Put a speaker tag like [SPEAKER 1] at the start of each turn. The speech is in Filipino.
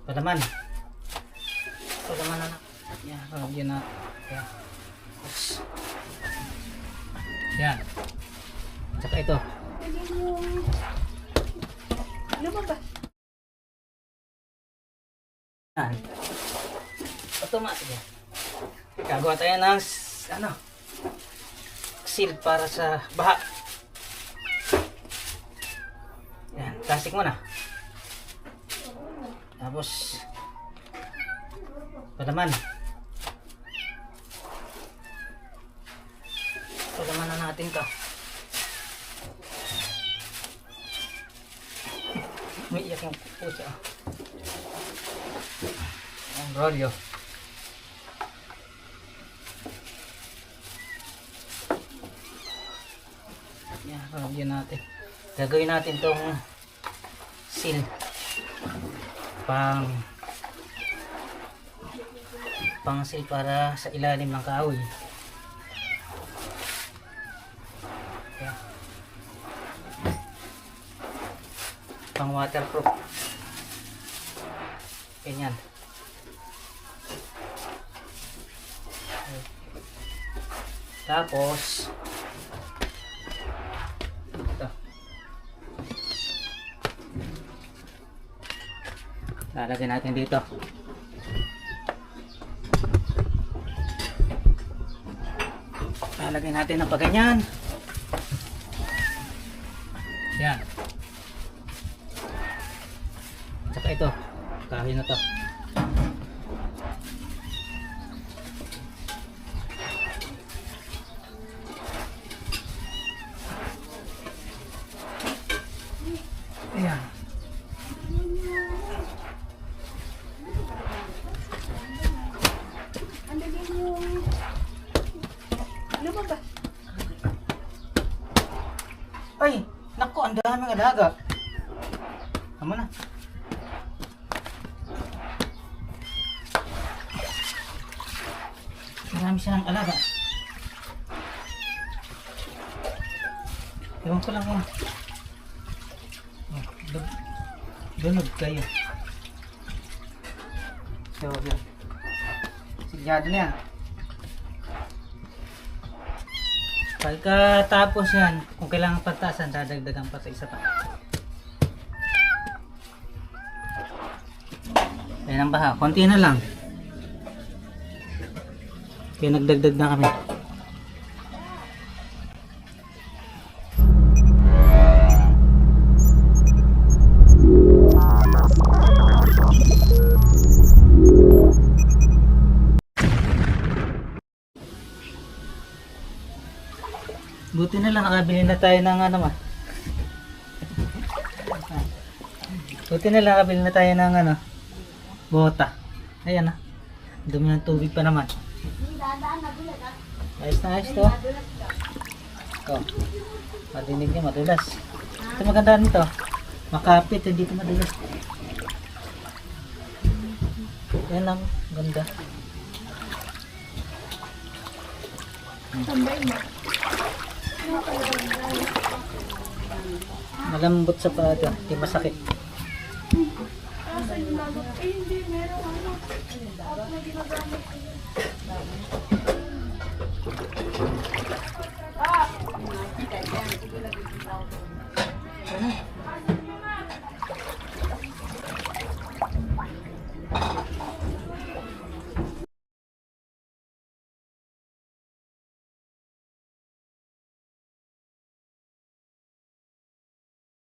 [SPEAKER 1] Palaman. Palaman na. Yan, yun na. Yan. Yan. Tsaka ito.
[SPEAKER 2] Ano ba?
[SPEAKER 1] Yan. Automatic yan. Gagawa tayo ng ano, seal para sa baha. Yan, plastic muna. Tapos palaman. Palaman na natin to. Umiiyak yung pusa. Ang rolyo. Yan, rolyo natin. Gagawin natin tong seal pang seal para sa ilalim ng kahoy. Yan. Pang waterproof. Ganyan. Tapos ito. Lalagyan natin dito. Lalagyan natin ng paganyan. Yan. Saka ito. Kahoy na to. Ayan.
[SPEAKER 2] Ano ba?
[SPEAKER 1] Ay, naku, ang daming alaga. Tama na. Marami siyang alaga. Ewan ko lang kung dunod kayo. So, yan. Sigyado na yan. Pagkatapos yan, kung kailangan patasan, dadagdagan pa sa isa pa. Ayan ang baha. Konti na lang. Kaya nagdagdag na kami. Buti na lang nakabili na tayo ng ano ma. Buti na lang nakabili na tayo ng ano, bota. Ayan na. Dumi ng tubig pa naman. Ayos na ayos to. Oh. Madinig niya, madulas. Ito maganda nito. Makapit, hindi ito madulas. Ayan lang, ganda.
[SPEAKER 2] Tambay mo.
[SPEAKER 1] Malambot sa paa ito, hindi masakit.
[SPEAKER 2] Asa yung lagot? Eh, hindi. Meron ano. Ako na ginagamit.